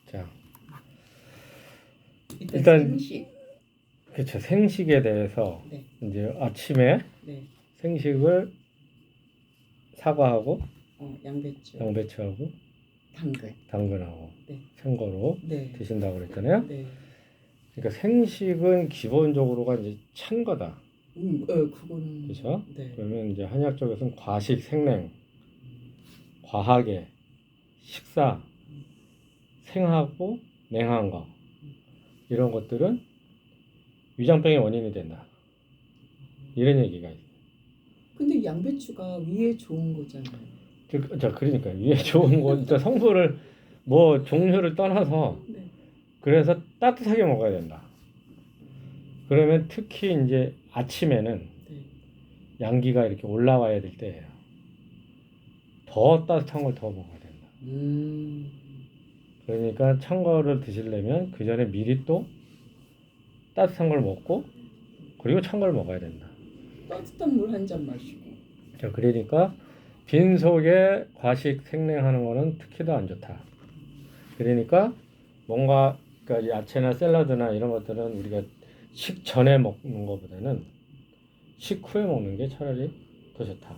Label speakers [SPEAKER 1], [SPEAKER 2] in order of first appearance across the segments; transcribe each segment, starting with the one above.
[SPEAKER 1] 자,
[SPEAKER 2] 일단 생식.
[SPEAKER 1] 그렇죠. 생식에 대해서
[SPEAKER 2] 네.
[SPEAKER 1] 이제 아침에
[SPEAKER 2] 네.
[SPEAKER 1] 생식을 사과하고
[SPEAKER 2] 양배추하고
[SPEAKER 1] 당근하고
[SPEAKER 2] 네.
[SPEAKER 1] 생거로
[SPEAKER 2] 네.
[SPEAKER 1] 드신다고 그랬잖아요.
[SPEAKER 2] 네.
[SPEAKER 1] 그러니까 생식은 기본적으로가 이제 찬 거다.
[SPEAKER 2] 그거는
[SPEAKER 1] 그렇죠?
[SPEAKER 2] 네.
[SPEAKER 1] 그러면 이제 한의학 쪽에서는 과식, 생냉, 과하게 식사, 생하고 냉한 거 이런 것들은 위장병의 원인이 된다. 이런 얘기가 있어요.
[SPEAKER 2] 근데 양배추가 위에 좋은 거잖아요.
[SPEAKER 1] 그러니까 위에 좋은 거, 그러니까 성분을 뭐 종류를 떠나서
[SPEAKER 2] 네.
[SPEAKER 1] 그래서 따뜻하게 먹어야 된다. 그러면 특히 이제 아침에는
[SPEAKER 2] 네.
[SPEAKER 1] 양기가 이렇게 올라와야 될 때예요. 더 따뜻한 걸 더 먹어야 된다. 그러니까 찬 거를 드시려면 그 전에 미리 또 따뜻한 걸 먹고 그리고 찬 걸 먹어야 된다.
[SPEAKER 2] 따뜻한 물 한 잔 마시고.
[SPEAKER 1] 자, 그러니까 빈속에 과식 생냉하는 거는 특히 더 안 좋다. 그러니까 뭔가 그러니까 야채나 샐러드나 이런 것들은 우리가 식전에 먹는 것보다는 식후에 먹는 게 차라리 더 좋다.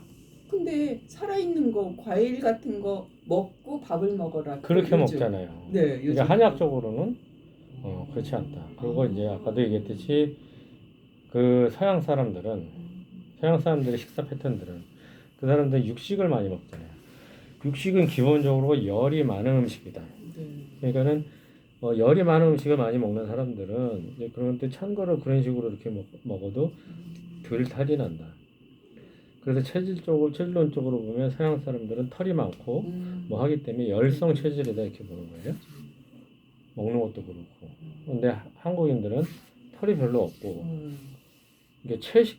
[SPEAKER 2] 근데 살아있는 거 과일 같은 거 먹고 밥을 먹어라.
[SPEAKER 1] 그렇게
[SPEAKER 2] 요즘.
[SPEAKER 1] 먹잖아요.
[SPEAKER 2] 네, 요즘
[SPEAKER 1] 그러니까 한약적으로는 그렇지 않다. 그리고 이제 아까도 얘기했듯이 그 서양 사람들이 식사 패턴들은 그 사람들은 육식을 많이 먹잖아요. 육식은 기본적으로 열이 많은 음식이다.
[SPEAKER 2] 네.
[SPEAKER 1] 그러니까는 열이 많은 음식을 많이 먹는 사람들은 이제 그런데 찬 거를 그런 식으로 이렇게 먹어도 덜 탈이 난다. 그래서 체질론적으로 보면 서양 사람들은 털이 많고 뭐 하기 때문에 열성 체질이다 이렇게 보는 거예요. 먹는 것도 그렇고. 근데 한국인들은 털이 별로 없고 이게 채식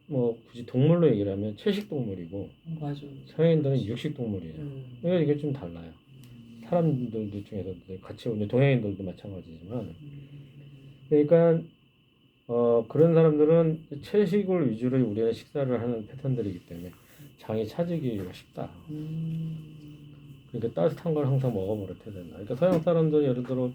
[SPEAKER 1] 뭐 굳이 동물로 얘기를 하면 채식 동물이고
[SPEAKER 2] 맞아.
[SPEAKER 1] 서양인들은 육식 동물이에요. 그러니까 이게 좀 달라요. 사람들 중에서 같이 오는 동양인들도 마찬가지지만 그러니까 그런 사람들은 채식을 위주로 우리는 식사를 하는 패턴들이기 때문에 장이 차지기가 쉽다. 그러니까 따뜻한 걸 항상 먹어버려야 된다. 그러니까 서양 사람들은 예를 들어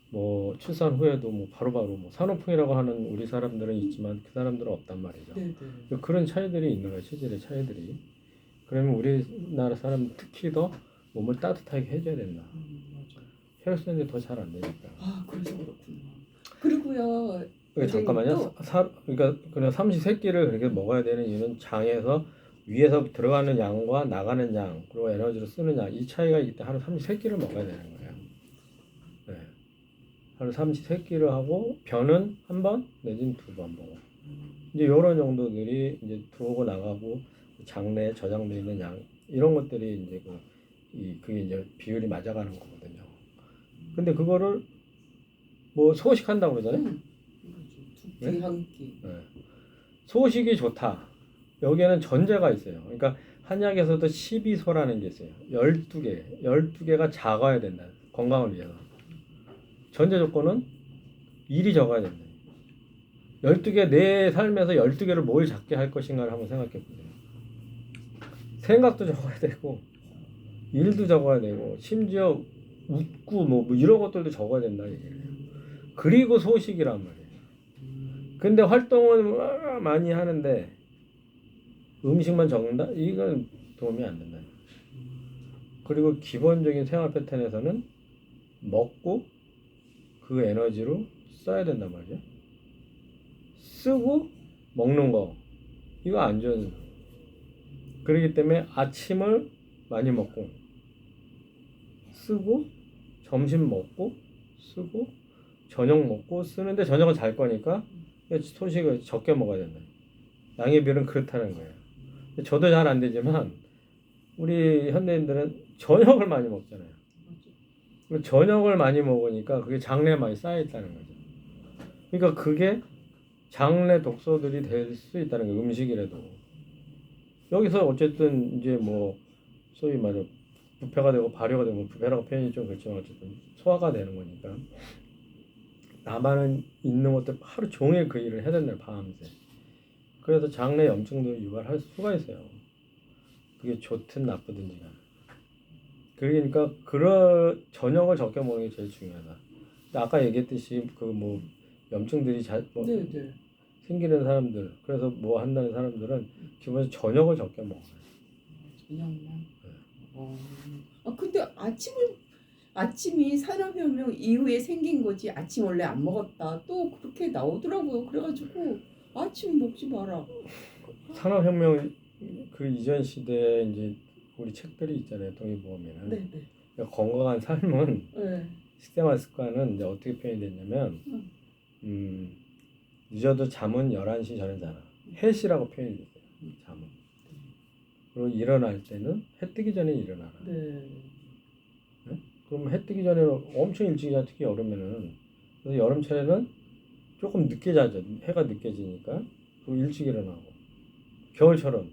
[SPEAKER 1] 뭐 출산 후에도 뭐 바로바로 뭐 산후풍이라고 하는 우리 사람들은 있지만 그 사람들은 없단 말이죠.
[SPEAKER 2] 네네.
[SPEAKER 1] 그런 차이들이 있는 거예요. 체질의 차이들이. 그러면 우리나라 사람 특히 더 몸을 따뜻하게 해줘야 된다.
[SPEAKER 2] 맞아.
[SPEAKER 1] 혈액순환이 더 잘 안 되니까.
[SPEAKER 2] 그래서 그렇군요. 그리고요.
[SPEAKER 1] 잠깐만요. 그러니까 그냥 삼시세끼를 그렇게 먹어야 되는 이유는 장에서 위에서 들어가는 양과 나가는 양 그리고 에너지로 쓰는 양 이 차이가 있기 때문에 하루 삼시세끼를 먹어야 되는 거예요. 네. 하루 삼시세끼를 하고 변은 한 번 내지는 두 번 먹어. 이제 이런 정도들이 이제 들어오고 나가고 장내에 저장되어 있는 양 이런 것들이 이제 그게 이제 비율이 맞아가는 거거든요. 근데 그거를 뭐 소식한다고 그러잖아요.
[SPEAKER 2] 두끼 한 끼.
[SPEAKER 1] 네. 소식이 좋다. 여기에는 전제가 있어요. 그러니까 한약에서도 12소라는 게 있어요. 12개가 작아야 된다. 건강을 위해서. 전제 조건은 일이 적어야 된다. 12개, 내 삶에서 12개를 뭘 작게 할 것인가를 한번 생각해 보세요. 생각도 적어야 되고, 일도 적어야 되고, 심지어 웃고 뭐 이런 것들도 적어야 된다. 얘기를 해요. 그리고 소식이란 말이에요. 근데 활동을 많이 하는데, 음식만 적는다? 이건 도움이 안 된다. 그리고 기본적인 생활 패턴에서는 먹고 그 에너지로 써야 된단 말이야. 쓰고 먹는 거 이거 안 좋은. 그렇기 때문에 아침을 많이 먹고 쓰고 점심 먹고 쓰고 저녁 먹고 쓰는데 저녁은 잘 거니까 소식을 적게 먹어야 된다. 양의 비율은 그렇다는 거예요. 저도 잘 안 되지만 우리 현대인들은 저녁을 많이 먹잖아요. 저녁을 많이 먹으니까 그게 장내에 많이 쌓여 있다는 거죠. 그러니까 그게 장내 독소들이 될 수 있다는 거예요. 음식이라도. 여기서 어쨌든 이제 뭐 소위 말해 부패가 되고 발효가 되고 부패라고 표현이 좀 그렇지만 어쨌든 소화가 되는 거니까 나만은 있는 것들 하루 종일 그 일을 해야 된다는 밤새. 그래서 장내 염증들을 유발할 수가 있어요. 그게 좋든 나쁘든지가. 그러니까 그런 저녁을 적게 먹는 게 제일 중요하다. 근데 아까 얘기했듯이 그 뭐 염증들이 뭐
[SPEAKER 2] 네, 네.
[SPEAKER 1] 생기는 사람들, 그래서 뭐 한다는 사람들은 기본적으로 저녁을 적게 먹어요.
[SPEAKER 2] 저녁만. 근데 아침이 산업혁명 이후에 생긴 거지. 아침 원래 안 먹었다. 또 그렇게 나오더라고요. 그래가지고 아침 먹지 마라.
[SPEAKER 1] 산업혁명 그 이전 시대에 이제 우리 책들이 있잖아요. 동의보험에는.
[SPEAKER 2] 네, 네.
[SPEAKER 1] 그러니까 건강한 삶은
[SPEAKER 2] 네.
[SPEAKER 1] 식생활 습관은 이제 어떻게 표현이 됐냐면 늦어도 잠은 11시 전에 자라. 해시라고 표현이 됐어요. 잠은. 그리고 일어날 때는 해 뜨기 전에 일어나라.
[SPEAKER 2] 네.
[SPEAKER 1] 네? 그럼 해 뜨기 전에 엄청 일찍 자, 특히 여름에는. 그래서 여름철에는 조금 늦게 자죠. 해가 늦게 지니까. 그리고 일찍 일어나고. 겨울처럼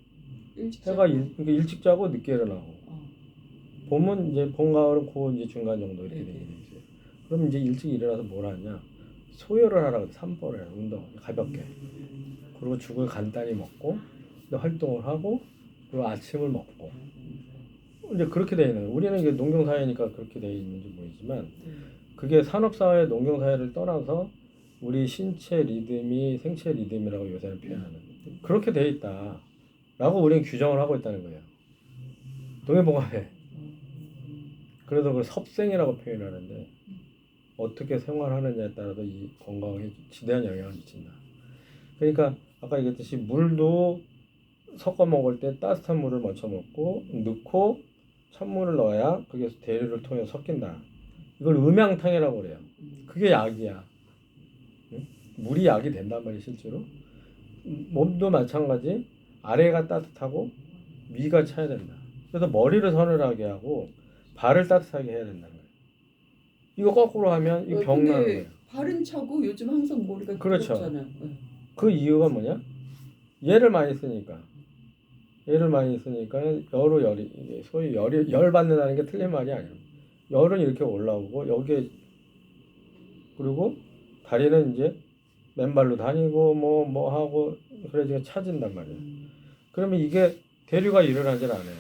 [SPEAKER 2] 일찍
[SPEAKER 1] 해가
[SPEAKER 2] 자고.
[SPEAKER 1] 그러니까 일찍 자고 늦게 일어나고. 봄은 이제 봄, 가을은 그 이제 중간 정도 이렇게
[SPEAKER 2] 네,
[SPEAKER 1] 되게
[SPEAKER 2] 네.
[SPEAKER 1] 돼 있어요. 그럼 이제 일찍 일어나서 뭘 하냐? 소요를 하라고 산보를 해요. 운동 가볍게. 그리고 죽을 간단히 먹고 활동을 하고 그리고 아침을 먹고 이제 그렇게 돼 있는 거예요. 우리는 이게 농경 사회니까 그렇게 돼 있는지 모르지만 그게 산업 사회, 농경 사회를 떠나서 우리 신체 리듬이 생체 리듬이라고 요새는 표현하는 그렇게 돼 있다라고 우리는 규정을 하고 있다는 거예요. 동해봉합에. 그래서 그걸 섭생이라고 표현하는데 어떻게 생활하느냐에 따라서 이 건강에 지대한 영향을 미친다. 그러니까 아까 얘기했듯이 물도 섞어 먹을 때 따뜻한 물을 먼저 먹고 넣고 찬물을 넣어야 그게 대류를 통해 섞인다. 이걸 음양탕이라고 그래요. 그게 약이야. 응? 물이 약이 된단 말이에요, 실제로. 몸도 마찬가지. 아래가 따뜻하고 위가 차야 된다. 그래서 머리를 서늘하게 하고 발을 따뜻하게 해야 된다는 거예요. 이거 거꾸로 하면 이 병 나는 거예요.
[SPEAKER 2] 발은 차고 요즘 항상 머리가
[SPEAKER 1] 그렇죠.
[SPEAKER 2] 뜨겁잖아요.
[SPEAKER 1] 그 이유가 뭐냐? 얘를 많이 쓰니까. 얘를 많이 쓰니까 열이 이게 소위 열 받는다는 게 틀린 말이 아니에요. 열은 이렇게 올라오고 여기에 그리고 다리는 이제 맨발로 다니고 뭐 하고 그래서 차진단 말이에요. 그러면 이게 대류가 일어나질 않아요.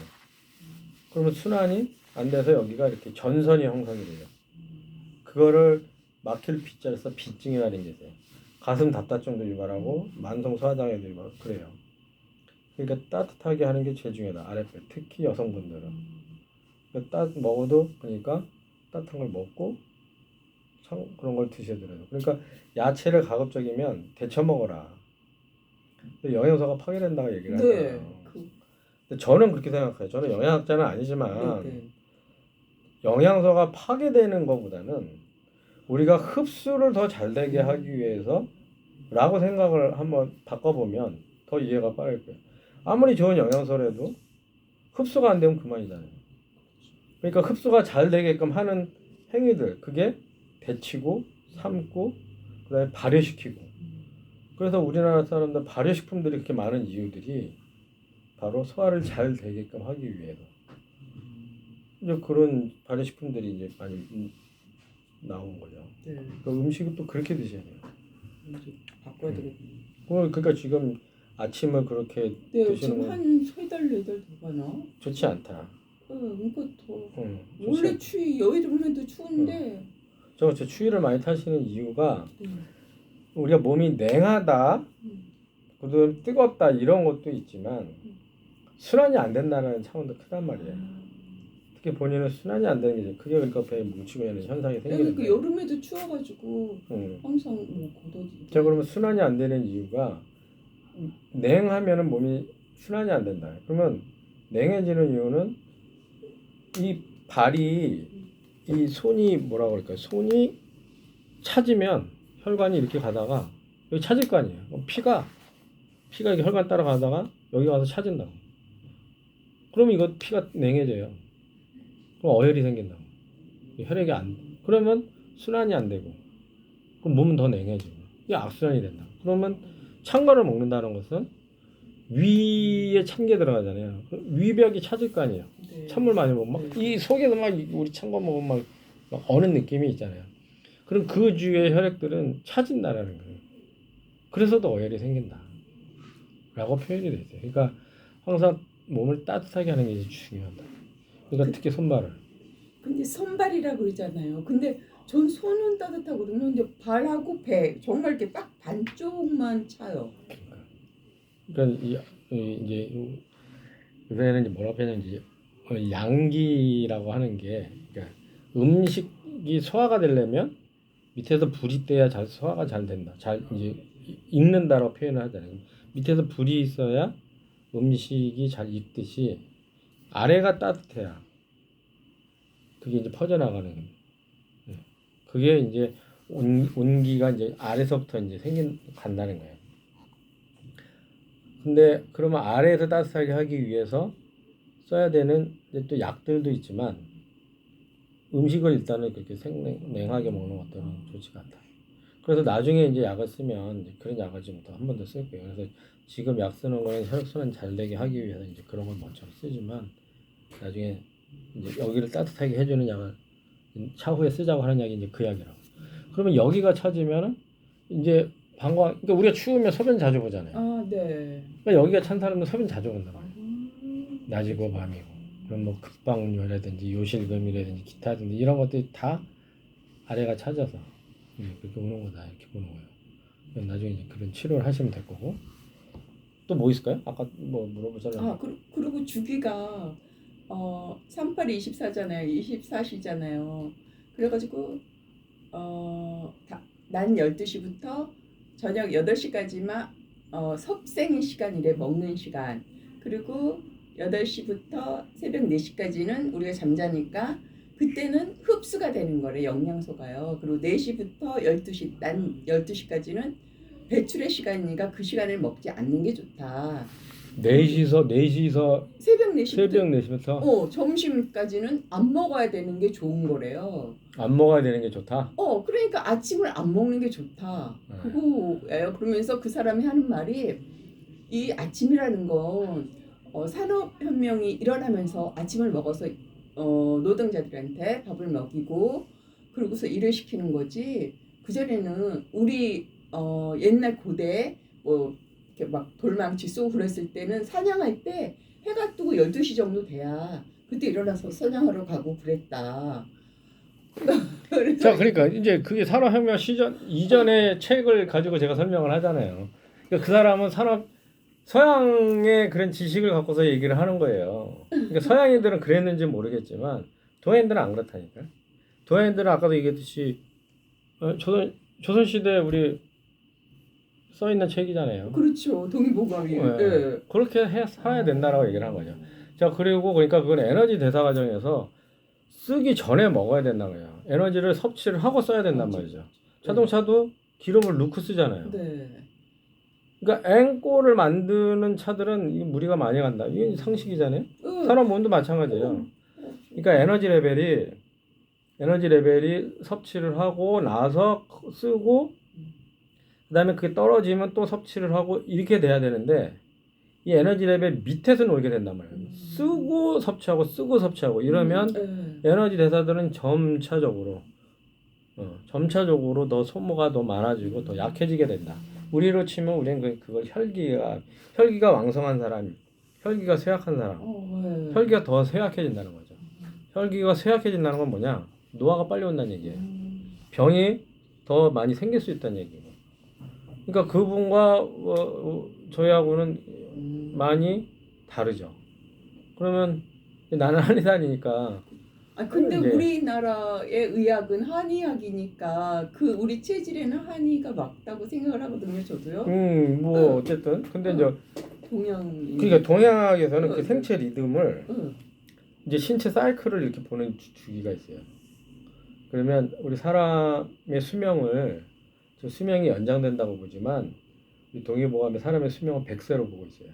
[SPEAKER 1] 그러면 순환이 안 돼서 여기가 이렇게 전선이 형성이 돼요. 그거를 막힐 B자를 써 비증이라는 게 있어요. 가슴 답답증도 유발하고 만성 소화장애도 유발하고 그래요. 그러니까 따뜻하게 하는 게 제일 중요하다. 아랫배 특히 여성분들은 먹어도 그러니까 따뜻한 걸 먹고 그런 걸 드셔야 돼요. 그러니까 야채를 가급적이면 데쳐 먹어라. 영양소가 파괴된다고 얘기를 하잖아요. 근데 저는 그렇게 생각해요. 저는 영양학자는 아니지만 영양소가 파괴되는 것보다는 우리가 흡수를 더 잘 되게 하기 위해서 라고 생각을 한번 바꿔보면 더 이해가 빠를 거예요. 아무리 좋은 영양소라도 흡수가 안 되면 그만이잖아요. 그러니까 흡수가 잘 되게끔 하는 행위들 그게 데치고 삶고 그다음에 발효시키고 그래서 우리나라 사람들 발효식품들이 그렇게 많은 이유들이 바로 소화를 잘 되게끔 하기 위해서 이제 그런 발효식품들이 이제 많이 나온 거죠. 그 음식은 또 그렇게 드셔야 돼요.
[SPEAKER 2] 바꿔야 되겠네.
[SPEAKER 1] 그러니까 지금 아침을 그렇게 드시는
[SPEAKER 2] 지금
[SPEAKER 1] 건
[SPEAKER 2] 한 3달 4달 돼가나?
[SPEAKER 1] 좋지 않다.
[SPEAKER 2] 그러니까 더
[SPEAKER 1] 좋지
[SPEAKER 2] 원래 여름에도 추운데
[SPEAKER 1] 저 추위를 많이 타시는 이유가 우리가 몸이 냉하다, 그다음 뜨겁다 이런 것도 있지만 순환이 안 된다는 차원도 크단 말이에요. 특히 본인은 순환이 안 되는 게 그게 그러니까 배에 뭉치고 있는 현상이 생기는 거예요.
[SPEAKER 2] 여름에도 추워가지고 항상 뭐 걷어지.
[SPEAKER 1] 자 그러면 순환이 안 되는 이유가 냉하면은 몸이 순환이 안 된다. 그러면 냉해지는 이유는 이 발이 이 손이 뭐라고 그럴까요? 손이 차지면 혈관이 이렇게 가다가 여기 차질 거 아니에요. 피가 이렇게 혈관 따라가다가 여기 가서 차진다고. 그러면 이거 피가 냉해져요. 그럼 어혈이 생긴다고. 혈액이 안 그러면 순환이 안 되고 그럼 몸은 더 냉해지고 이게 악순환이 된다. 그러면 찬 거를 먹는다는 것은 위에 찬 게 들어가잖아요. 위벽이 차질 거 아니에요. 찬물 많이 먹으면 막 이 속에서 막 우리 찬 거 먹으면 막 어는 느낌이 있잖아요. 그럼 그 주위의 혈액들은 차진다라는 거예요. 그래서도 어혈이 생긴다. 라고 표현이 되죠. 그러니까 항상 몸을 따뜻하게 하는 게 중요하다. 그러니까 특히 손발을.
[SPEAKER 2] 근데 손발이라 그러잖아요. 근데 전 손은 따뜻하거든요. 근데 발하고 배 정말 이렇게 딱 반쪽만 차요.
[SPEAKER 1] 그러니까 이제 요새는 이제 뭐라고 해야 되는지 양기라고 하는 게 그러니까 음식이 소화가 되려면 밑에서 불이 떼야 잘 소화가 잘 된다. 잘 이제 익는다라고 표현을 하잖아요. 밑에서 불이 있어야 음식이 잘 익듯이 아래가 따뜻해야 그게 이제 퍼져나가는 거예요. 예. 그게 이제 온기가 이제 아래서부터 이제 간다는 거예요. 근데 그러면 아래에서 따뜻하게 하기 위해서 써야 되는 이제 또 약들도 있지만 음식을 일단은 그렇게 냉하게 먹는 것들은 좋지가 않다. 그래서 나중에 이제 약을 쓰면 이제 그런 약을 좀 더 한 번 더 쓸 거예요. 그래서 지금 약 쓰는 거는 혈액순환 잘 되게 하기 위해서 이제 그런 걸 먼저 쓰지만 나중에 이제 여기를 따뜻하게 해주는 약을 차후에 쓰자고 하는 약이 이제 그 약이라고. 그러면 여기가 처지면은 이제 그러니까 우리가 추우면 소변 자주 보잖아요.
[SPEAKER 2] 아, 네.
[SPEAKER 1] 그러니까 여기가 찬 사람은 소변 자주 본단 말이에요. 낮이고 밤이고. 그럼 뭐 급박요라든지 요실금이라든지 기타든지 이런 것들이 다 아래가 찾아서 그렇게 오는 거다 이렇게 보는 거예요. 그럼 나중에 이제 그런 치료를 하시면 될 거고. 또 뭐 있을까요? 아까 뭐 물어보자면
[SPEAKER 2] 아, 그리고 주기가 38, 24잖아요. 24시잖아요. 그래가지고 난 12시부터 저녁 8시까지만 섭생의 시간이래. 먹는 시간. 그리고 8시부터 새벽 4시까지는 우리가 잠자니까 그때는 흡수가 되는 거래. 영양소가요. 그리고 4시부터 12시, 난 12시까지는 배출의 시간이니까 그 시간을 먹지 않는 게 좋다.
[SPEAKER 1] 4시서
[SPEAKER 2] 새벽 4시부터
[SPEAKER 1] 새벽 4시부터
[SPEAKER 2] 점심까지는 안 먹어야 되는 게 좋은 거래요.
[SPEAKER 1] 안 먹어야 되는 게 좋다.
[SPEAKER 2] 그러니까 아침을 안 먹는 게 좋다. 그거예요. 그러면서 그 사람이 하는 말이 이 아침이라는 건 산업혁명이 일어나면서 아침을 먹어서 노동자들한테 밥을 먹이고 그러고서 일을 시키는 거지. 그전에는 우리 옛날 고대 뭐 이렇게 막 돌망치 쏘고 그랬을 때는 사냥할 때 해가 뜨고 12시 정도 돼야 그때 일어나서 사냥하러 가고 그랬다.
[SPEAKER 1] 자, 그러니까 이제 그게 산업혁명 시전 이전의 책을 가지고 제가 설명을 하잖아요. 그러니까 그 사람은 서양의 그런 지식을 갖고서 얘기를 하는 거예요. 그러니까 서양인들은 그랬는지 모르겠지만 동양인들은 안 그렇다니까. 동양인들은 아까도 얘기했듯이 조선시대 우리 써 있는 책이잖아요.
[SPEAKER 2] 그렇죠. 동의보감이.
[SPEAKER 1] 네.
[SPEAKER 2] 네.
[SPEAKER 1] 그렇게 살아야 된다라고 얘기를 한 거죠. 자, 그리고 그러니까 그건 에너지 대사 과정에서 쓰기 전에 먹어야 된다고요. 에너지를 섭취를 하고 써야 된단 말이죠. 자동차도 기름을 넣고 쓰잖아요.
[SPEAKER 2] 네.
[SPEAKER 1] 그러니까 앵꼬를 만드는 차들은 이 무리가 많이 간다. 이게 상식이잖아요. 산업 문도 마찬가지예요. 그러니까 에너지 레벨이 섭취를 하고 나서 쓰고 그다음에 그게 떨어지면 또 섭취를 하고 이렇게 돼야 되는데 이 에너지 레벨 밑에서 놀게 된단 말이에요. 쓰고 섭취하고 이러면 에너지 대사들은 점차적으로 더 소모가 더 많아지고 더 약해지게 된다. 우리로 치면 우리는 그걸 혈기가 왕성한 사람, 혈기가 쇠약한 사람, 혈기가 더 쇠약해진다는 거죠. 혈기가 쇠약해진다는 건 뭐냐? 노화가 빨리 온다는 얘기예요. 병이 더 많이 생길 수 있다는 얘기고. 그러니까 그분과 저희하고는 많이 다르죠. 그러면 나는 한의사니까.
[SPEAKER 2] 근데
[SPEAKER 1] 이제
[SPEAKER 2] 우리나라의 의학은 한의학이니까 그 우리 체질에는 한의가 맞다고 생각을 하거든요. 저도요.
[SPEAKER 1] 뭐 어쨌든 근데 이제
[SPEAKER 2] 동양.
[SPEAKER 1] 그러니까 동양학에서는 그 생체 리듬을 이제 신체 사이클을 이렇게 보는 주기가 있어요. 그러면 우리 사람의 수명이 연장된다고 보지만 동의보감에 사람의 수명은 100세로 보고 있어요.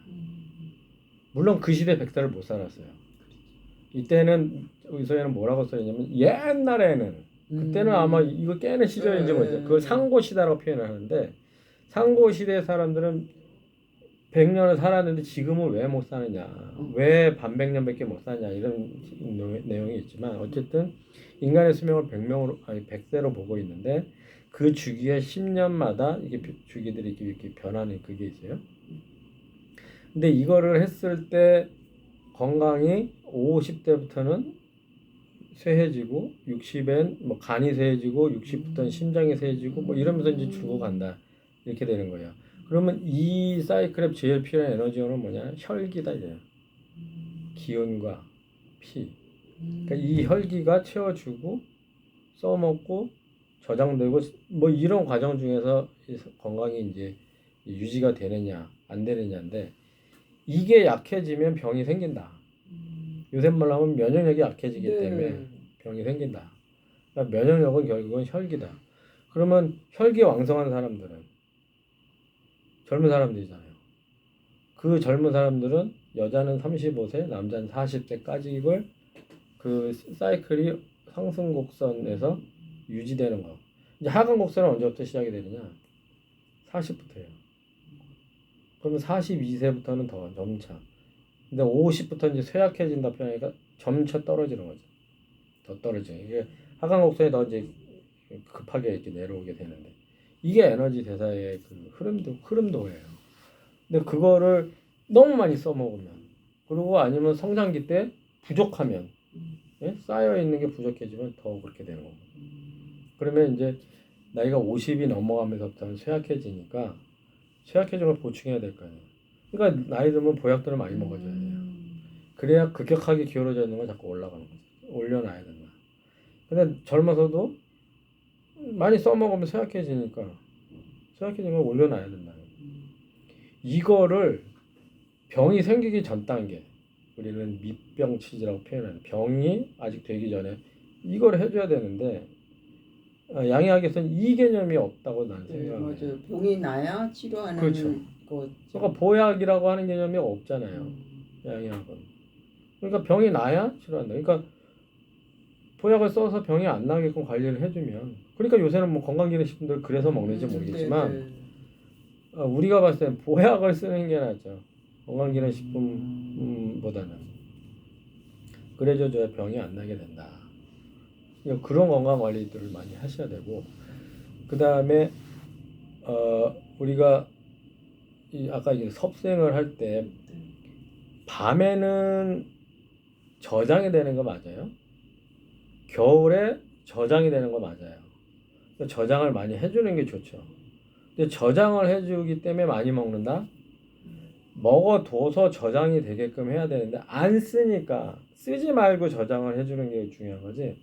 [SPEAKER 1] 물론 그 시대 100세를 못 살았어요. 이때는 의서에는 뭐라고 써있냐면 옛날에는 그때는 아마 이거 깨는 시절인지 모르죠. 그걸 상고시대라고 표현을 하는데 상고시대 사람들은 100년을 살았는데 지금은 왜 못 사느냐, 왜 반백년밖에 못 사냐 이런 내용이 있지만 어쨌든 인간의 수명을 100세로 보고 있는데 그 주기에 10년마다 이게 주기들이 이렇게 변하는 그게 있어요. 근데 이거를 했을 때 건강이 50대부터는 쇠해지고 60엔 뭐 간이 쇠해지고 60부터는 심장이 쇠해지고 뭐 이러면서 이제 죽어간다 이렇게 되는 거예요. 그러면 이 사이클의 제일 필요한 에너지원은 뭐냐? 혈기다 이제. 기운과 피. 그러니까 이 혈기가 채워주고 써먹고 저장되고 뭐 이런 과정 중에서 건강이 이제 유지가 되느냐 안 되느냐인데 이게 약해지면 병이 생긴다. 요새 말로 하면 면역력이 약해지기
[SPEAKER 2] 네.
[SPEAKER 1] 때문에 병이 생긴다. 그러니까 면역력은 결국은 혈기다. 그러면 혈기 왕성한 사람들은 젊은 사람들이잖아요. 그 젊은 사람들은 여자는 35세, 남자는 40세까지 이걸 그 사이클이 상승 곡선에서 유지되는 거. 이제 하강 곡선은 언제부터 시작이 되느냐? 40부터예요. 그러면 42세부터는 더 점차. 근데 50부터 이제 쇠약해진다 표현하니까 점차 떨어지는 거죠. 더 떨어지는. 이게 하강 곡선이 더 이제 급하게 이렇게 내려오게 되는데 이게 에너지 대사의 그 흐름도예요. 근데 그거를 너무 많이 써먹으면 그리고 아니면 성장기 때 부족하면 예? 쌓여 있는 게 부족해지면 더 그렇게 되는 거고. 그러면 이제 나이가 50이 넘어가면서부터는 쇠약해지니까 쇠약해진 걸 보충해야 될 거 아니에요. 그러니까 나이 들면 보약들을 많이 먹어줘야 돼요. 그래야 급격하게 기울어져 있는 건 자꾸 올라가는 거죠. 올려놔야 된다. 근데 젊어서도 많이 써먹으면 쇠약해지니까 쇠약해진 걸 올려놔야 된다. 이거를 병이 생기기 전 단계 우리는 밑병치지라고 표현하는 병이 아직 되기 전에 이걸 해줘야 되는데 양의학에서는 이 개념이 없다고 나는
[SPEAKER 2] 네,
[SPEAKER 1] 생각해요.
[SPEAKER 2] 맞아요. 병이 나야 치료하는
[SPEAKER 1] 그렇죠.
[SPEAKER 2] 거죠.
[SPEAKER 1] 그러니까 보약이라고 하는 개념이 없잖아요. 양의학은. 그러니까 병이 나야 치료한다. 그러니까 보약을 써서 병이 안 나게끔 관리를 해주면 그러니까 요새는 뭐 건강기능식품들 그래서 먹는지 모르겠지만 우리가 봤을 땐 보약을 쓰는 게 낫죠. 건강기능식품보다는 그래줘야 병이 안 나게 된다. 그런 건강관리들을 많이 하셔야 되고 그 다음에 우리가 아까 이제 섭생을 할 때 밤에는 저장이 되는 거 맞아요? 겨울에 저장이 되는 거 맞아요. 저장을 많이 해주는 게 좋죠. 근데 저장을 해주기 때문에 많이 먹는다? 먹어둬서 저장이 되게끔 해야 되는데 안 쓰니까 쓰지 말고 저장을 해주는 게 중요한 거지.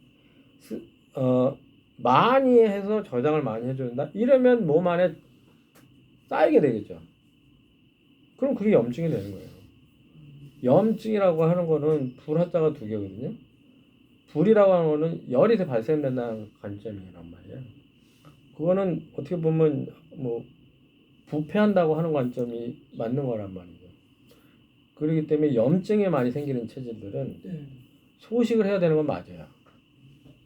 [SPEAKER 1] 많이 해서 저장을 많이 해준다? 이러면 몸 안에 쌓이게 되겠죠. 그럼 그게 염증이 되는 거예요. 염증이라고 하는 거는 불화자가 두 개거든요. 불이라고 하는 거는 열이 발생된다는 관점이란 말이에요. 그거는 어떻게 보면 뭐 부패한다고 하는 관점이 맞는 거란 말이죠. 그렇기 때문에 염증이 많이 생기는 체질들은 소식을 해야 되는 건 맞아요.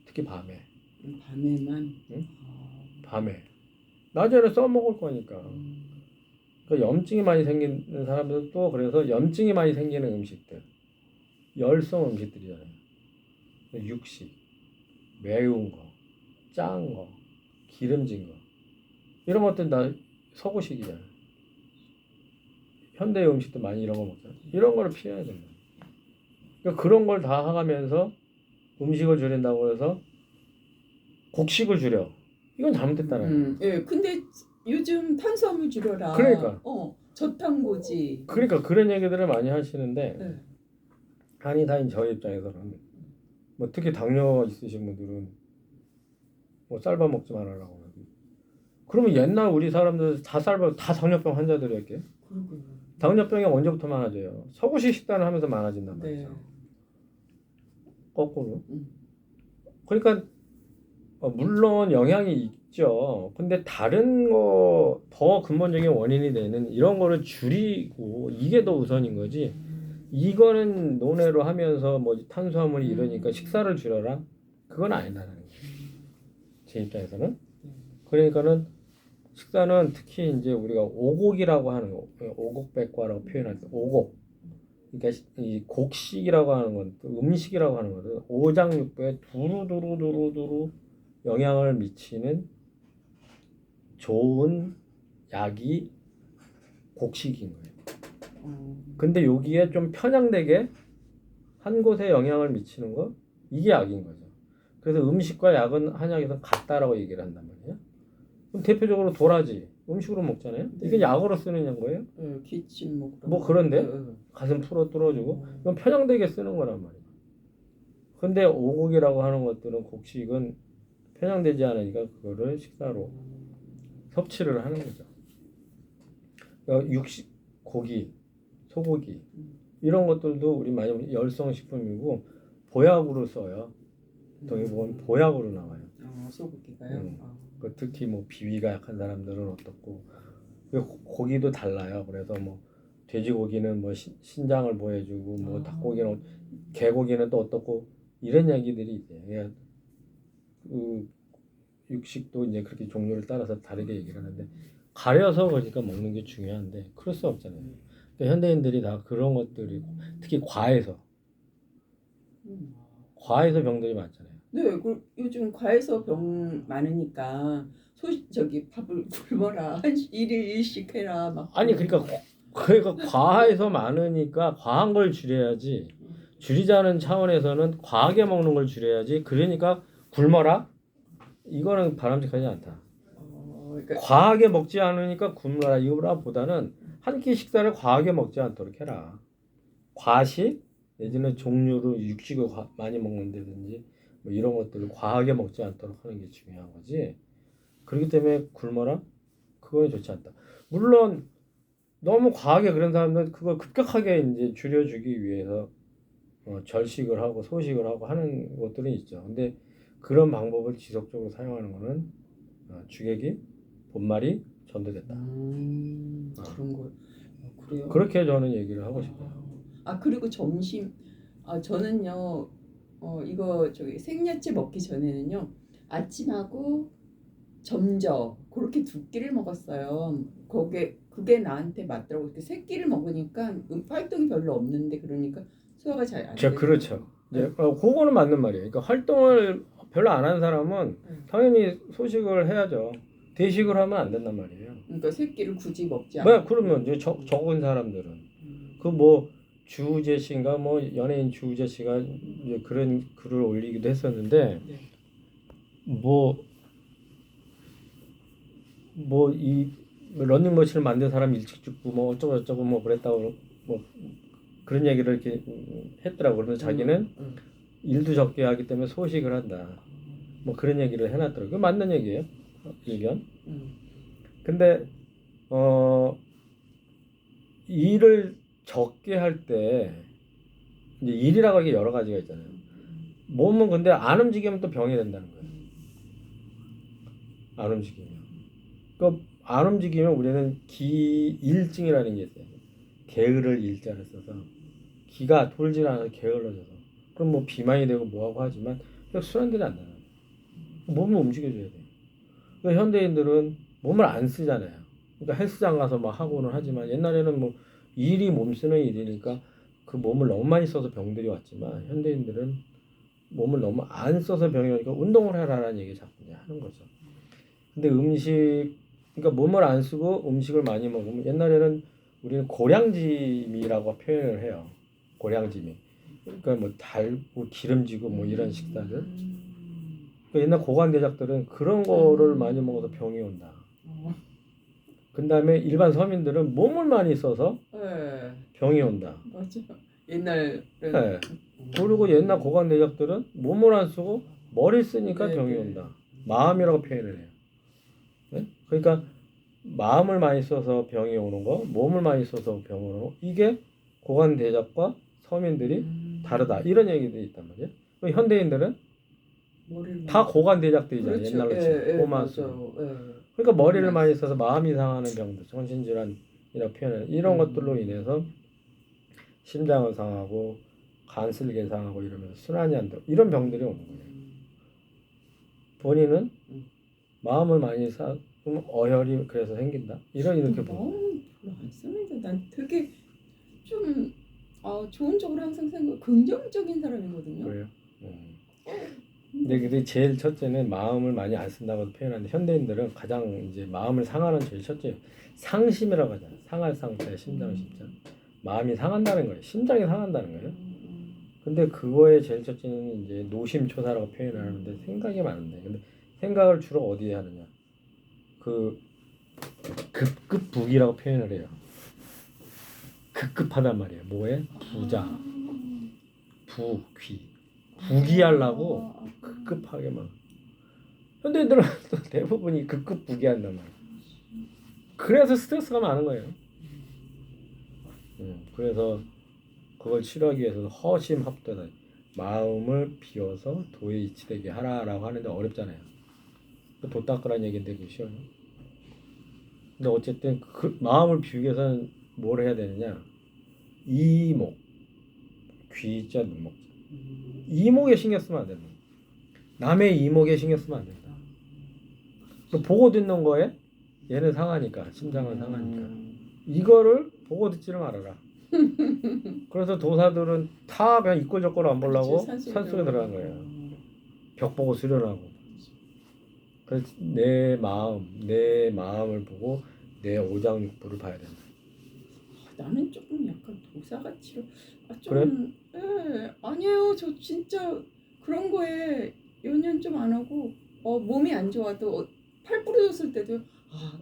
[SPEAKER 1] 특히 밤에.
[SPEAKER 2] 밤에만?
[SPEAKER 1] 응? 밤에. 낮에는 써먹을 거니까. 그러니까 염증이 많이 생기는 사람들도 그래서 염증이 많이 생기는 음식들. 열성 음식들이잖아요. 육식, 매운 거, 짠 거, 기름진 거. 이런 것들 다 서구식이잖아요. 현대 음식도 많이 이런 거 먹잖아요. 이런 거를 피해야 된다. 그러니까 그런 걸 다 하면서 음식을 줄인다고 해서 곡식을 줄여. 이건 잘못됐다는 거예요.
[SPEAKER 2] 예, 근데 요즘 탄수화물 줄여라.
[SPEAKER 1] 그러니까.
[SPEAKER 2] 저탄고지.
[SPEAKER 1] 그러니까 그런 얘기들을 많이 하시는데
[SPEAKER 2] 네.
[SPEAKER 1] 한의사인 저 입장에서는 뭐 특히 당뇨 있으신 분들은 뭐 쌀밥 먹지 말아라고 하고 그러면 옛날 우리 사람들 다 쌀밥 다 당뇨병 환자들이었게. 당뇨병이 언제부터 많아져요? 서구식 식단을 하면서 많아진단 말이죠.
[SPEAKER 2] 네.
[SPEAKER 1] 거꾸로. 그러니까 물론 영향이 있죠. 근데 다른 거 더 근본적인 원인이 되는 이런 거를 줄이고 이게 더 우선인 거지. 이거는 논외로 하면서 뭐 탄수화물이 이러니까 식사를 줄여라. 그건 아니다라는 거예요. 제 입장에서는. 그러니까는 식사는 특히 이제 우리가 오곡이라고 하는 거, 오곡백과라고 표현할 때 오곡. 그러니까 이 곡식이라고 하는 건 음식이라고 하는 거는 오장육부에 두루두루 영향을 미치는 좋은 약이 곡식인 거예요. 근데 여기에 좀 편향되게 한 곳에 영향을 미치는 거 이게 약인 거죠. 그래서 음식과 약은 한약에서 같다라고 얘기를 한단 말이에요. 그럼 대표적으로 도라지 음식으로 먹잖아요. 이게
[SPEAKER 2] 네.
[SPEAKER 1] 약으로 쓰는 거예요.
[SPEAKER 2] 기침 뭐 그런
[SPEAKER 1] 뭐
[SPEAKER 2] 거.
[SPEAKER 1] 그런데 가슴 풀어 뚫어주고 이건 편향되게 쓰는 거란 말이에요. 근데 오곡이라고 하는 것들은 곡식은 편향되지 않으니까 그거를 식사로 섭취를 하는 거죠. 그러니까 육식, 고기, 소고기 이런 것들도 우리 많이 열성식품이고 보약으로 써요. 여기 보면 보약으로 나와요.
[SPEAKER 2] 소고기가요?
[SPEAKER 1] 그 특히 뭐 비위가 약한 사람들은 어떻고 고기도 달라요. 그래서 뭐 돼지고기는 뭐 신장을 보여주고 뭐 닭고기는 개고기는 또 어떻고 이런 얘기들이 있어요. 그냥 그 육식도 이제 그렇게 종류를 따라서 다르게 얘기를 하는데 가려서 그러니까 먹는 게 중요한데 그럴 수 없잖아요. 그러니까 현대인들이 다 그런 것들이 특히 과에서 병들이 많잖아요.
[SPEAKER 2] 네, 요즘 과에서 병 많으니까 저기 밥을 굶어라 일일 일식 해라 막.
[SPEAKER 1] 아니 그러니까 과해서 많으니까 과한 걸 줄여야지. 줄이자는 차원에서는 과하게 먹는 걸 줄여야지. 그러니까 굶어라. 이거는 바람직하지 않다.
[SPEAKER 2] 그러니까
[SPEAKER 1] 과하게 먹지 않으니까 굶어라 이거보다는 한 끼 식사를 과하게 먹지 않도록 해라. 과식 내지는 종류로 육식을 많이 먹는다든지 뭐 이런 것들을 과하게 먹지 않도록 하는 게 중요한 거지. 그렇기 때문에 굶어라? 그건 좋지 않다. 물론 너무 과하게 그런 사람들은 그걸 급격하게 이제 줄여주기 위해서 절식을 하고 소식을 하고 하는 것들은 있죠. 근데 그런 방법을 지속적으로 사용하는 거는 주객이 본말이 전도됐다.
[SPEAKER 2] 그런 거. 그래요?
[SPEAKER 1] 그렇게 저는 얘기를 하고 싶어요.
[SPEAKER 2] 그리고 점심 저는요 이거 저기 생야채 먹기 전에는요 아침하고 점저 그렇게 두 끼를 먹었어요. 그게 나한테 맞더라고. 이렇게 세 끼를 먹으니까 활동이 별로 없는데 그러니까 소화가 잘 안 되는
[SPEAKER 1] 그렇죠.
[SPEAKER 2] 네.
[SPEAKER 1] 그거는 맞는 말이에요. 그러니까 활동을 별로 안 하는 사람은 당연히 소식을 해야죠. 대식을 하면 안 된단 말이에요.
[SPEAKER 2] 그러니까 세 끼를 굳이 먹지 않고.
[SPEAKER 1] 네, 그러면 이제 적은 사람들은 그 뭐 주우재 씨인가 뭐 연예인 주우재 씨가 이제 그런 글을 올리기도 했었는데 뭐 이 러닝머신을 만든 사람 일찍 죽고 뭐 어쩌고 저쩌고 뭐 그랬다고 뭐 그런 얘기를 이렇게 했더라고. 그러면서 자기는 일도 적게 하기 때문에 소식을 한다. 뭐 그런 얘기를 해놨더라고요. 그게 맞는 얘기예요. 의견. 근데 일을 적게 할 때 이제 일이라고 하는 게 여러 가지가 있잖아요. 몸은 근데 안 움직이면 또 병이 된다는 거예요. 안 움직이면. 그러니까 안 움직이면 우리는 기일증이라는 게 있어요. 게으를 일자를 써서 기가 돌질 않아서 게을러져서 그럼 뭐 비만이 되고 뭐하고 하지만 순환들이 안 나요. 몸을 움직여줘야 돼요. 그러니까 현대인들은 몸을 안 쓰잖아요. 그러니까 헬스장 가서 막 하고는 하지만 옛날에는 뭐 일이 몸 쓰는 일이니까 그 몸을 너무 많이 써서 병들이 왔지만 현대인들은 몸을 너무 안 써서 병이 오니까 운동을 해라라는 얘기 자꾸 하는 거죠. 근데 그러니까 몸을 안 쓰고 음식을 많이 먹으면 옛날에는 우리는 고량짐이라고 표현을 해요. 고량짐이. 그러니까 뭐 달고 기름지고 뭐 이런 식사들. 그러니까 옛날 고관대작들은 그런 거를 많이 먹어서 병이 온다. 그 다음에 일반 서민들은 몸을 많이 써서 병이 온다.
[SPEAKER 2] 맞아. 옛날.
[SPEAKER 1] 네. 그리고 옛날 고관대작들은 몸을 안 쓰고 머리 쓰니까 병이 온다. 마음이라고 표현을 해요. 네? 그러니까 마음을 많이 써서 병이 오는 거, 몸을 많이 써서 병이 오는 거, 이게 고관대작과 서민들이 다르다. 이런 얘기들이 있단 말이에요. 현대인들은 다 고관대작들이잖아요.
[SPEAKER 2] 그렇죠.
[SPEAKER 1] 옛날로 치면 몸만 쓰고. 그러니까 머리를 많이 써서 마음이 상하는 병들, 정신질환이라고 표현해요. 이런 것들로 인해서 심장을 상하고 간슬개 상하고 이러면서 순환이 안 되고 이런 병들이 오는 거예요. 본인은 마음을 많이 그럼 어혈이 그래서 생긴다. 이렇게 보는 거예요.
[SPEAKER 2] 안 쓰는데 난 되게 좀 좋은 쪽으로 항상 긍정적인 사람이거든요.
[SPEAKER 1] 그래요. 근데 제일 첫째는 마음을 많이 안 쓴다고 표현하는데 현대인들은 가장 이제 마음을 상하는 제일 첫째 상심이라고 하잖아요. 상할 상태, 심장 심장. 마음이 상한다는 거예요. 심장이 상한다는 거예요. 근데 그거의 제일 첫째는 이제 노심초사라고 표현을 하는데 생각이 많은데 근데 생각을 주로 어디에 하느냐 그 급급북이라고 표현을 해요. 급급하단 말이에요. 뭐에? 부자, 부귀, 부귀하려고 급급하게 막 현대인들은 또 대부분이 급급부귀한단 말이에요. 그래서 스트레스가 많은 거예요. 그래서 그걸 치료하기 위해서는 허심합도다. 마음을 비워서 도에 이치되게 하라라고 하는데 어렵잖아요. 도 닦으라는 얘기인데 그게 쉬워요. 근데 어쨌든 그 마음을 비우기 위해서는 뭘 해야 되느냐? 이목, 귀자, 눈목. 이목에 신경 쓰면 안 된다. 남의 이목에 신경 쓰면 안 된다. 보고 듣는 거에 얘는 상하니까, 심장은 상하니까. 이거를 보고 듣지를 말아라. 그래서 도사들은 다 그냥 이꼴저꼴 안 보려고 산속에 들어간 거예요. 벽 보고 수련하고. 그래서 내 마음을 보고 내 오장육부를 봐야 된다.
[SPEAKER 2] 나는 조금 약간 도사같이
[SPEAKER 1] 그래?
[SPEAKER 2] 예, 아니에요. 저 진짜 그런 거에 연연 좀 안 하고 몸이 안 좋아도 팔 부러졌을 때도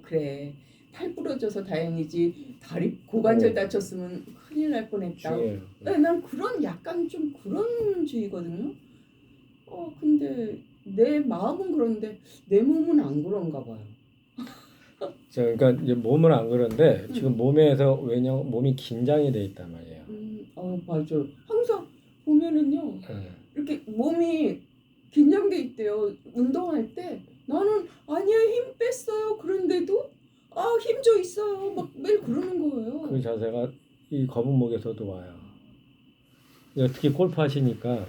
[SPEAKER 2] 그래 팔 부러져서 다행이지 다리 고관절 다쳤으면 큰일 날 뻔했다.
[SPEAKER 1] 중요해요.
[SPEAKER 2] 네, 난 그런 약간 좀 그런 주의거든요. 근데 내 마음은 그런데 내 몸은 안 그런가 봐요.
[SPEAKER 1] 그러니까 이제 몸은 안 그런데 지금 몸에서 왜냐면 몸이 긴장이 돼 있단 말이에요.
[SPEAKER 2] 맞아. 항상 보면은요. 이렇게 몸이 긴장돼 있대요. 운동할 때 나는 아니야 힘 뺐어요. 그런데도 힘 줘 있어요. 막 매일 그러는 거예요.
[SPEAKER 1] 그 자세가 이 거북목에서도 와요. 특히 골프 하시니까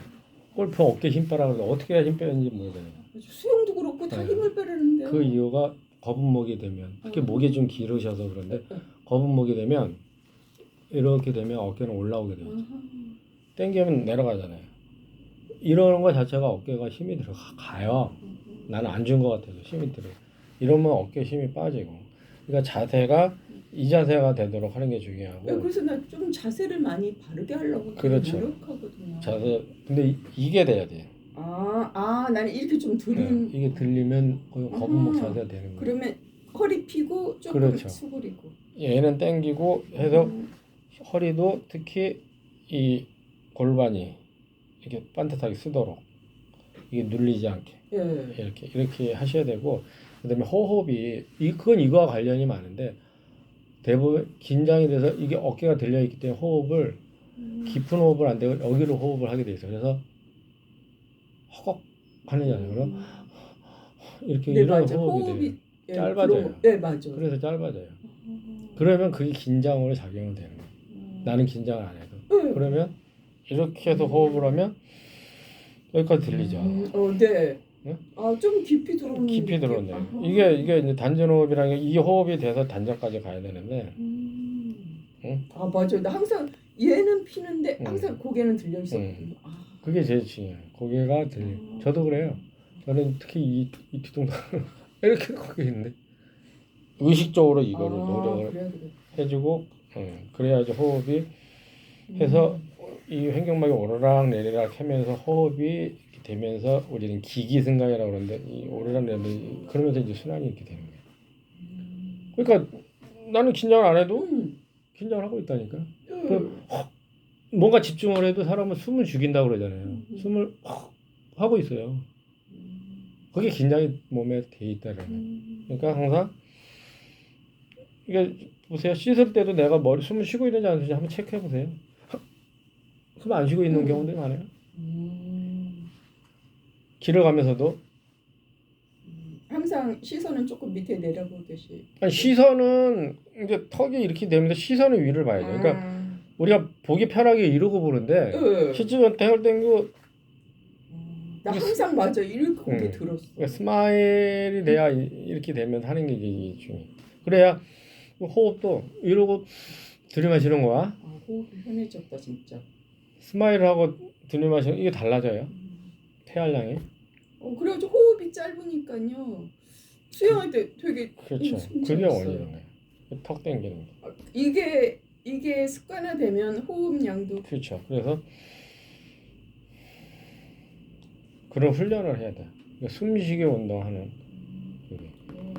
[SPEAKER 1] 골프 어깨 힘 빼라 그러면 어떻게 해야 힘 빼는지 모르잖아요.
[SPEAKER 2] 수영도 그렇고 다 힘을 빼라는데.
[SPEAKER 1] 그 이유가 거북목이 되면 특히 목이 좀 길으셔서 그런데 거북목이 되면 이렇게 되면 어깨는 올라오게 돼요. 당기면 내려가잖아요. 이러는 것 자체가 어깨가 힘이 들어가요. 나는 안 준 것 같아서 힘이 들어. 이러면 어깨 힘이 빠지고. 그러니까 자세가 이 자세가 되도록 하는 게 중요하고.
[SPEAKER 2] 그래서 나 좀 자세를 많이 바르게 하려고
[SPEAKER 1] 그렇죠.
[SPEAKER 2] 노력하거든요.
[SPEAKER 1] 자세. 근데 이게 돼야 돼요.
[SPEAKER 2] 나는 이렇게 좀 들은.
[SPEAKER 1] 이게 들리면 거북목 자세가 되는 거예요.
[SPEAKER 2] 그러면 허리 펴고 조금
[SPEAKER 1] 그렇죠.
[SPEAKER 2] 수그리고.
[SPEAKER 1] 얘는 당기고 해서 허리도 특히 이 골반이 이렇게 반듯하게 쓰도록 이게 눌리지 않게 이렇게 하셔야 되고 그다음에 호흡이 그건 이거와 관련이 많은데 대부분 긴장이 돼서 이게 어깨가 들려 있기 때문에 호흡을 깊은 호흡을 안 되고 여기로 호흡을 하게 돼 있어요. 그래서 허걱 하느냐는 그럼 이렇게 이런
[SPEAKER 2] 맞아.
[SPEAKER 1] 호흡이 돼요. 짧아져요.
[SPEAKER 2] 네 맞아.
[SPEAKER 1] 그래서 짧아져요. 그러면 그게 긴장으로 작용을 되는 거예요. 나는 긴장을 안 해도. 그러면 이렇게 해서 호흡을 하면 여기까지 들리죠.
[SPEAKER 2] 네.
[SPEAKER 1] 응?
[SPEAKER 2] 좀 깊이 들어오는.
[SPEAKER 1] 깊이 들어오네요. 이게 이제 단전호흡이라는 게 이 호흡이 돼서 단전까지 가야 되는데. 응?
[SPEAKER 2] 맞아. 나 항상 얘는 피는데 항상 고개는 들려 있었거든요.
[SPEAKER 1] 그게 제일 중요해요. 고개가 들려. 저도 그래요. 저는 특히 이 뒤통수 이렇게 거기 있는데 의식적으로 이거를 노력을 해주고 그래야지 호흡이 해서 이 횡격막이 오르락 내리락 하면서 호흡이 이렇게 되면서 우리는 기기승강이라고 그러는데 이 오르락 내리락 그러면서 이제 순환이 이렇게 되는 거예요. 그러니까 나는 긴장을 안 해도 긴장을 하고 있다니까. 뭔가 집중을 해도 사람은 숨을 죽인다고 그러잖아요. 숨을 하고 있어요. 그게 긴장이 몸에 돼 있다는 거예요. 그러니까 항상 이게 보세요. 씻을 때도 내가 머리 숨을 쉬고 있는지 안 쉬는지 한번 체크해 보세요. 숨 안 쉬고 있는 경우도 많아요. 길을 가면서도
[SPEAKER 2] 항상 시선은 조금 밑에 내려보듯이.
[SPEAKER 1] 아니, 시선은 이제 턱이 이렇게 되면서 시선은 위를 봐야 돼요. 그러니까 우리가 보기 편하게 이러고 보는데 실제로 땡을 땡기고
[SPEAKER 2] 나 항상 맞아. 이렇게 고개 들었어.
[SPEAKER 1] 그러니까 스마일이 돼야 이렇게 되면 하는 게 중요해. 그래야 호흡도 이러고 들이마시는 거야.
[SPEAKER 2] 호흡이 편해졌다 진짜.
[SPEAKER 1] 스마일하고 들이마시는 이게 달라져요. 폐활량이.
[SPEAKER 2] 그래가지고 호흡이 짧으니까요. 수영할 때 되게
[SPEAKER 1] 그렇죠. 그게 원인인 거예요. 턱 당기는 거.
[SPEAKER 2] 이게 습관화되면 호흡량도.
[SPEAKER 1] 그렇죠. 그래서 그런 훈련을 해야 돼. 그러니까 숨쉬기 운동하는 그게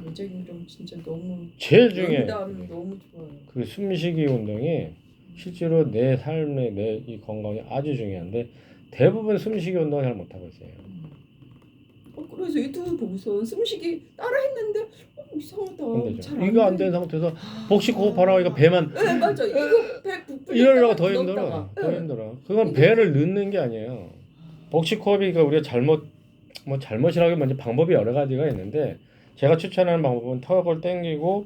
[SPEAKER 2] 외적인 진짜 너무
[SPEAKER 1] 제일 중요해.
[SPEAKER 2] 연담 너무 좋아요.
[SPEAKER 1] 그 숨쉬기 운동이 실제로 내 삶의 내 이 건강에 아주 중요한데 대부분 숨쉬기 운동을 잘 못하고 있어요.
[SPEAKER 2] 그래서 유튜브 보고서 숨쉬기 따라했는데 이상하다.
[SPEAKER 1] 힘들죠.
[SPEAKER 2] 잘안
[SPEAKER 1] 이거 안
[SPEAKER 2] 돼.
[SPEAKER 1] 된 상태에서 복식 호흡하라고 이거 배만
[SPEAKER 2] 네 맞아. 이거 배 부풀렸다가
[SPEAKER 1] 이러려고 더 힘들어.
[SPEAKER 2] 넣었다가.
[SPEAKER 1] 더
[SPEAKER 2] 네.
[SPEAKER 1] 힘들어. 그건 배를 넣는 게 아니에요. 복식 호흡이 그러니까 우리가 잘못이라고 하면 방법이 여러 가지가 있는데 제가 추천하는 방법은 턱을 당기고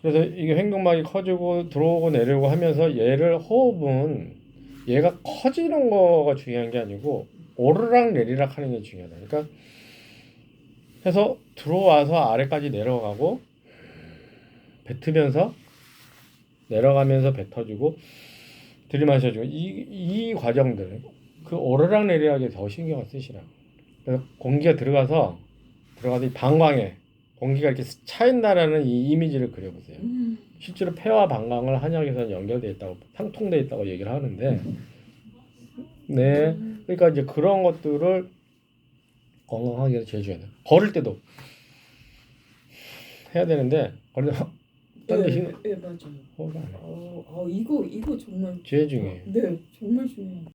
[SPEAKER 1] 그래서 이게 횡격막이 커지고 들어오고 내려오고 하면서 얘를 호흡은 얘가 커지는 거가 중요한 게 아니고 오르락 내리락 하는 게 중요하다. 그러니까 해서 들어와서 아래까지 내려가고 뱉으면서 내려가면서 뱉어주고 들이마셔주고 이 과정들 그 오르락 내리락에 더 신경을 쓰시라고. 그래서 공기가 들어가서 이 방광에 공기가 이렇게 차인다라는 이 이미지를 그려보세요. 실제로 폐와 방광을 한약에서는 연결되어 있다고 상통되어 있다고 얘기를 하는데 네 그러니까 이제 그런 것들을 건강하게 해서 제일 중요해요. 걸을 때도 해야 되는데 걸을 때 딴데 힘
[SPEAKER 2] 네 맞아요.
[SPEAKER 1] 호흡 안 해.
[SPEAKER 2] 이거 정말
[SPEAKER 1] 제일 중요해요.
[SPEAKER 2] 네 정말 중요해요.